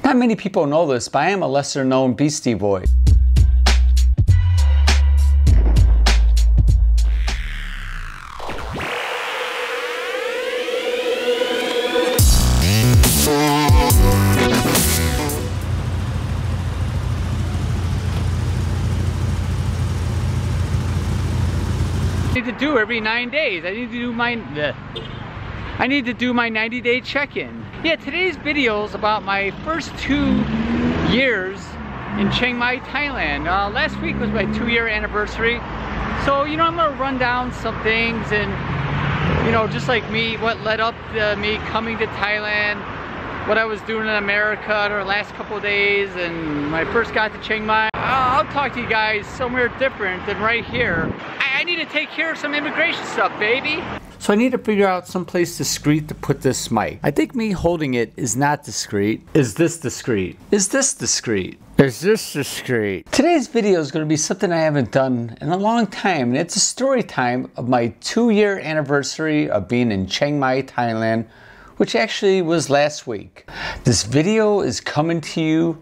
Not many people know this, but I am a lesser known Beastie Boy. I need to do every 9 days. I need to do my 90-day check-in. Yeah, today's video is about my first 2 years in Chiang Mai, Thailand. Last week was my 2-year anniversary. So, you know, I'm gonna run down some things and, you know, just like me, what led up to me coming to Thailand, what I was doing in America the last couple of days, and when I first got to Chiang Mai. I'll talk to you guys somewhere different than right here. I need to take care of some immigration stuff, baby. So I need to figure out some place discreet to put this mic. I think me holding it is not discreet. Is this discreet? Is this discreet? Is this discreet? Today's video is going to be something I haven't done in a long time, and it's a story time of my 2-year anniversary of being in Chiang Mai, Thailand, which actually was last week. This video is coming to you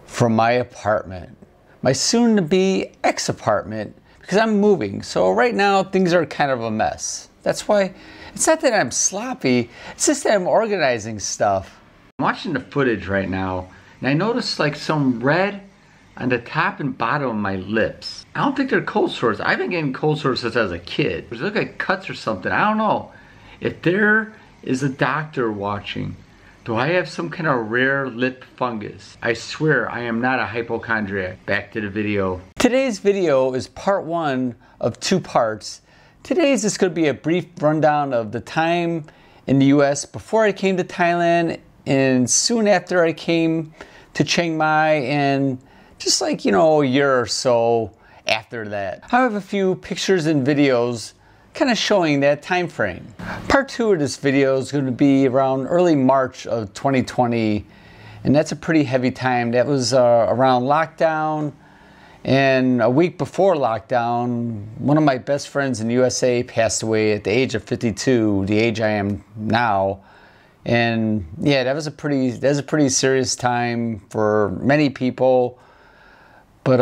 from my apartment, my soon-to-be ex-apartment, because I'm moving. So right now things are kind of a mess. That's why it's not that I'm sloppy, it's just that I'm organizing stuff. I'm watching the footage right now and I noticed like some red on the top and bottom of my lips. I don't think they're cold sores. I've been getting cold sores since I was a kid. They look like cuts or something. I don't know. If there is a doctor watching, do I have some kind of rare lip fungus? I swear I am not a hypochondriac. Back to the video. Today's video is part 1 of 2 parts. Today's just going to be a brief rundown of the time in the US before I came to Thailand and soon after I came to Chiang Mai, and just like, you know, a year or so after that. I have a few pictures and videos kind of showing that time frame. Part 2 of this video is going to be around early March of 2020, and that's a pretty heavy time. That was around lockdown, and a week before lockdown, one of my best friends in the USA passed away at the age of 52, the age I am now. And yeah, that was a pretty serious time for many people. But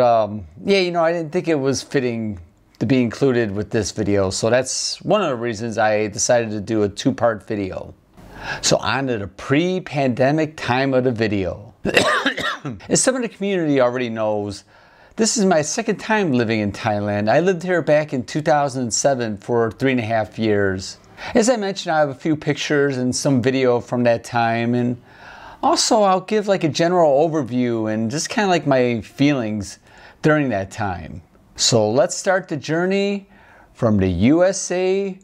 yeah, you know, I didn't think it was fitting to be included with this video. So that's one of the reasons I decided to do a 2-part video. So on to the pre-pandemic time of the video. As some of the community already knows, this is my 2nd time living in Thailand. I lived here back in 2007 for 3.5 years. As I mentioned, I have a few pictures and some video from that time, and also I'll give like a general overview and just kind of like my feelings during that time. So let's start the journey from the USA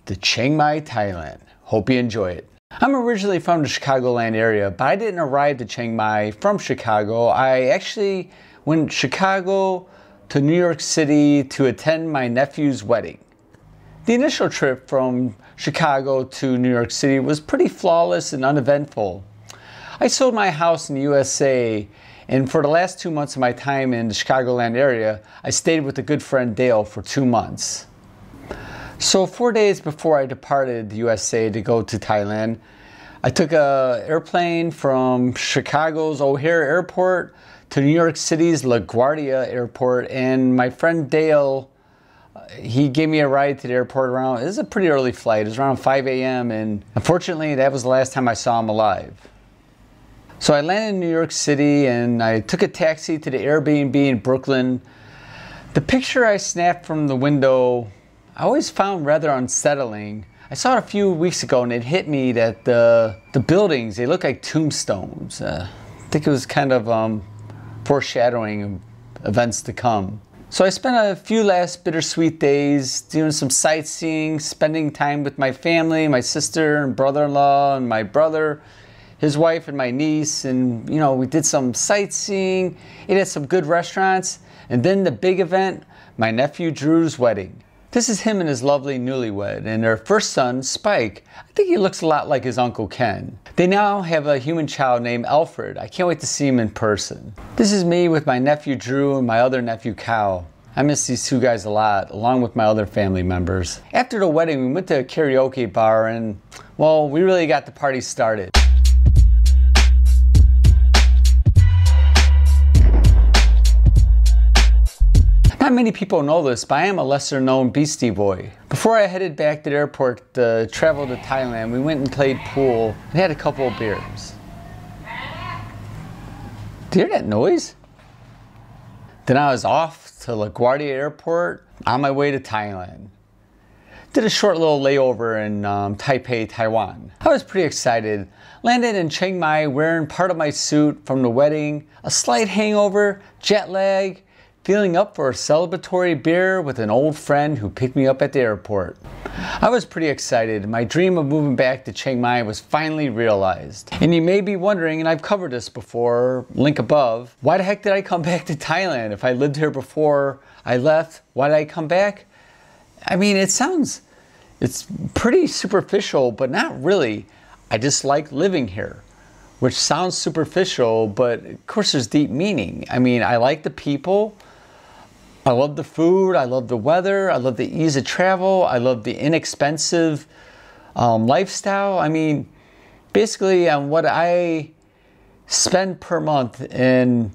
to Chiang Mai, Thailand. Hope you enjoy it. I'm originally from the Chicagoland area, but I didn't arrive to Chiang Mai from Chicago. I actually went to Chicago to New York City to attend my nephew's wedding. The initial trip from Chicago to New York City was pretty flawless and uneventful. I sold my house in the USA, and for the last 2 months of my time in the Chicagoland area, I stayed with a good friend Dale for 2 months. So 4 days before I departed the USA to go to Thailand, I took an airplane from Chicago's O'Hare Airport to New York City's LaGuardia Airport, and my friend Dale, he gave me a ride to the airport around, it was a pretty early flight, it was around 5 a.m. and unfortunately that was the last time I saw him alive. So I landed in New York City and I took a taxi to the Airbnb in Brooklyn. The picture I snapped from the window, I always found rather unsettling. I saw it a few weeks ago and it hit me that the buildings, they look like tombstones. I think it was kind of foreshadowing of events to come. So I spent a few last bittersweet days doing some sightseeing, spending time with my family, my sister and brother-in-law and my brother, his wife and my niece, and you know, we did some sightseeing, ate at some good restaurants, and then the big event, my nephew Drew's wedding. This is him and his lovely newlywed, and their first son, Spike. I think he looks a lot like his Uncle Ken. They now have a human child named Alfred. I can't wait to see him in person. This is me with my nephew Drew and my other nephew Cal. I miss these 2 guys a lot, along with my other family members. After the wedding, we went to a karaoke bar and, well, we really got the party started. Not many people know this, but I am a lesser known Beastie Boy. Before I headed back to the airport to travel to Thailand, we went and played pool and had a couple of beers. Do you hear that noise? Then I was off to LaGuardia Airport on my way to Thailand. Did a short little layover in Taipei, Taiwan. I was pretty excited. Landed in Chiang Mai wearing part of my suit from the wedding, a slight hangover, jet lag, feeling up for a celebratory beer with an old friend who picked me up at the airport. I was pretty excited. My dream of moving back to Chiang Mai was finally realized. And you may be wondering, and I've covered this before, link above, why the heck did I come back to Thailand? If I lived here before I left, why did I come back? I mean, it's pretty superficial, but not really. I just like living here, which sounds superficial, but of course there's deep meaning. I mean, I like the people. I love the food, I love the weather, I love the ease of travel, I love the inexpensive lifestyle. I mean, basically what I spend per month and,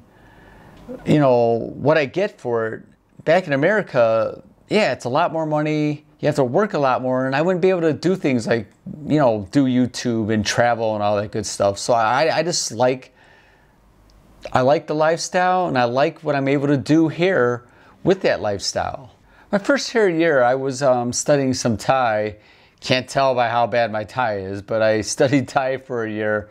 you know, what I get for it, back in America, yeah, it's a lot more money, you have to work a lot more, and I wouldn't be able to do things like, you know, do YouTube and travel and all that good stuff. So I just like, I like the lifestyle, and I like what I'm able to do here with that lifestyle. My first year I was studying some Thai. Can't tell by how bad my Thai is, but I studied Thai for a year.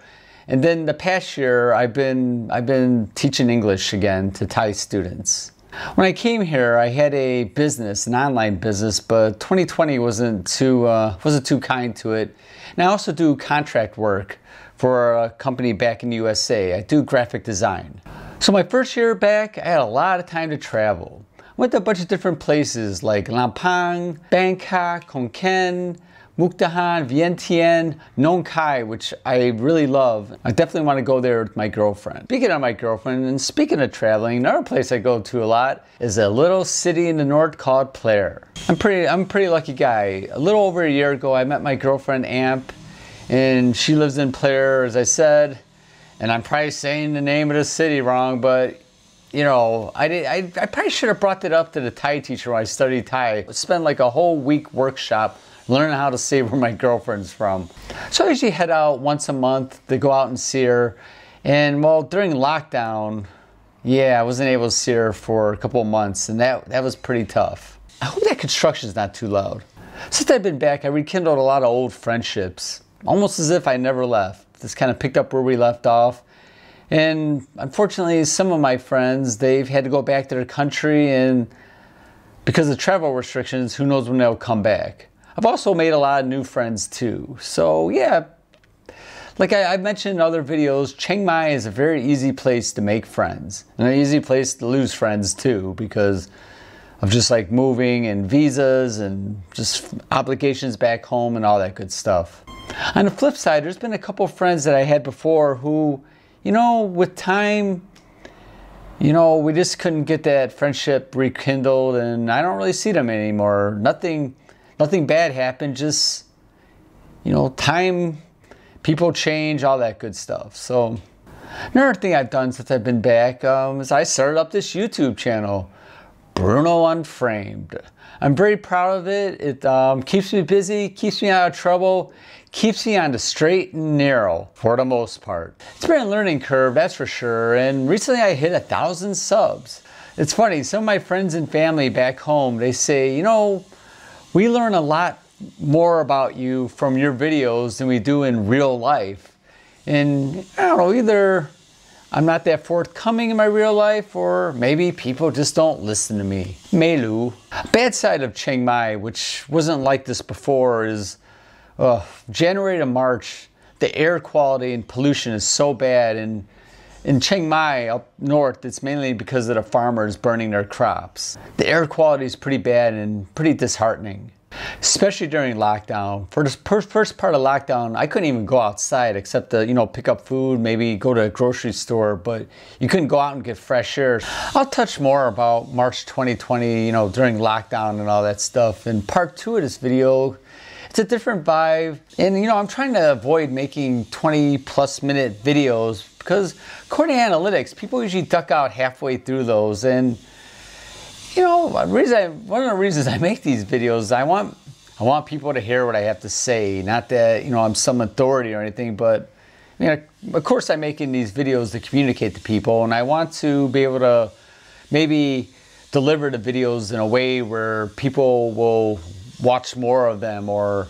And then the past year I've been teaching English again to Thai students. When I came here, I had a business, an online business, but 2020 wasn't too kind to it. And I also do contract work for a company back in the USA. I do graphic design. So my first year back, I had a lot of time to travel. Went to a bunch of different places like Lampang, Bangkok, Khon Kaen, Mukdahan, Vientiane, Nong Khai, which I really love. I definitely want to go there with my girlfriend. Speaking of my girlfriend, and speaking of traveling, another place I go to a lot is a little city in the north called Plair. I'm a pretty lucky guy. A little over a year ago, I met my girlfriend Amp, and she lives in Plair, as I said, and I'm probably saying the name of the city wrong, but you know, I probably should have brought that up to the Thai teacher when I studied Thai. I spent like a whole week workshop learning how to say where my girlfriend's from. So I usually head out once a month to go out and see her. And well, during lockdown, yeah, I wasn't able to see her for a couple of months, and that was pretty tough. I hope that construction's not too loud. Since I've been back, I rekindled a lot of old friendships, almost as if I never left. Just kind of picked up where we left off. And unfortunately, some of my friends, they've had to go back to their country, and because of travel restrictions, who knows when they'll come back. I've also made a lot of new friends too. So yeah, like I mentioned in other videos, Chiang Mai is a very easy place to make friends. And an easy place to lose friends too, because of just like moving and visas and just obligations back home and all that good stuff. On the flip side, there's been a couple of friends that I had before who, you know, with time, you know, we just couldn't get that friendship rekindled, and I don't really see them anymore. Nothing bad happened, just, you know, time, people change, all that good stuff. So another thing I've done since I've been back is I started up this YouTube channel, Bruno Unframed. I'm very proud of it. It keeps me busy, keeps me out of trouble, keeps me on the straight and narrow for the most part. It's been a learning curve, that's for sure, and recently I hit 1,000 subs. It's funny, some of my friends and family back home, they say, you know, we learn a lot more about you from your videos than we do in real life. And I don't know, either I'm not that forthcoming in my real life, or maybe people just don't listen to me. Melu. Bad side of Chiang Mai, which wasn't like this before, is January to March, the air quality and pollution is so bad. And in Chiang Mai, up north, it's mainly because of the farmers burning their crops. The air quality is pretty bad and pretty disheartening, especially during lockdown. For the first part of lockdown, I couldn't even go outside except to, you know, pick up food, maybe go to a grocery store, but you couldn't go out and get fresh air. I'll touch more about March 2020, you know, during lockdown and all that stuff in part 2 of this video. It's a different vibe, and you know, I'm trying to avoid making 20+ minute videos because according to analytics, people usually duck out halfway through those, and You know, one of the reasons I make these videos, I want people to hear what I have to say. Not that, you know, I'm some authority or anything, but you know, of course I'm making these videos to communicate to people, and I want to be able to maybe deliver the videos in a way where people will watch more of them or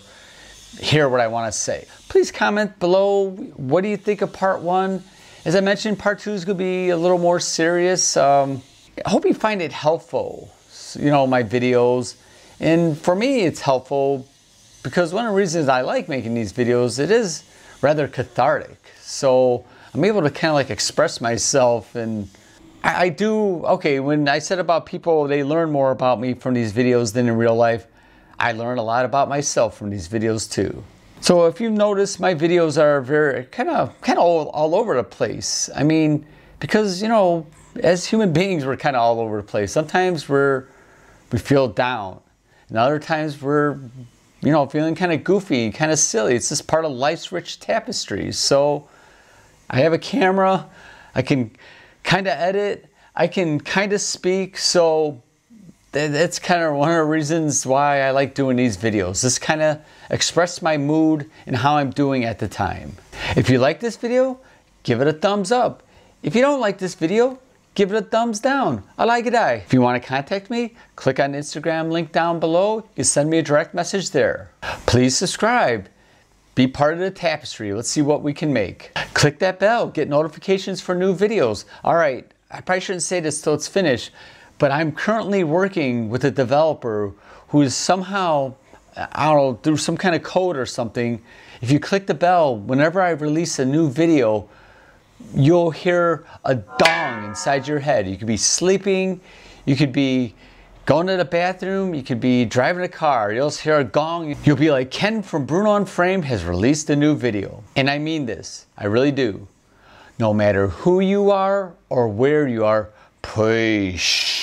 hear what I want to say. Please comment below, what do you think of part 1? As I mentioned, part 2 is going to be a little more serious. I hope you find it helpful, you know, my videos. And for me, it's helpful because one of the reasons I like making these videos, it is rather cathartic. So I'm able to kind of like express myself, and I do, okay, when I said about people, they learn more about me from these videos than in real life, I learn a lot about myself from these videos too. So if you've noticed, my videos are very kind of all over the place. I mean, because, you know, as human beings, we're kind of all over the place. Sometimes we feel down, and other times we're, you know, feeling kind of goofy, kind of silly. It's just part of life's rich tapestry. So I have a camera, I can kind of edit, I can kind of speak, so that's kind of one of the reasons why I like doing these videos. Just kind of express my mood and how I'm doing at the time. If you like this video, give it a thumbs up. If you don't like this video, give it a thumbs down. I like it. If you want to contact me, click on the Instagram link down below. You can send me a direct message there. Please subscribe. Be part of the tapestry. Let's see what we can make. Click that bell. Get notifications for new videos. All right, I probably shouldn't say this till it's finished, but I'm currently working with a developer who is somehow, I don't know, through some kind of code or something. If you click the bell, whenever I release a new video, you'll hear a dong inside your head. You could be sleeping, you could be going to the bathroom, you could be driving a car, you'll hear a gong. You'll be like, Ken from Bruno Unframed has released a new video. And I mean this, I really do. No matter who you are or where you are, push.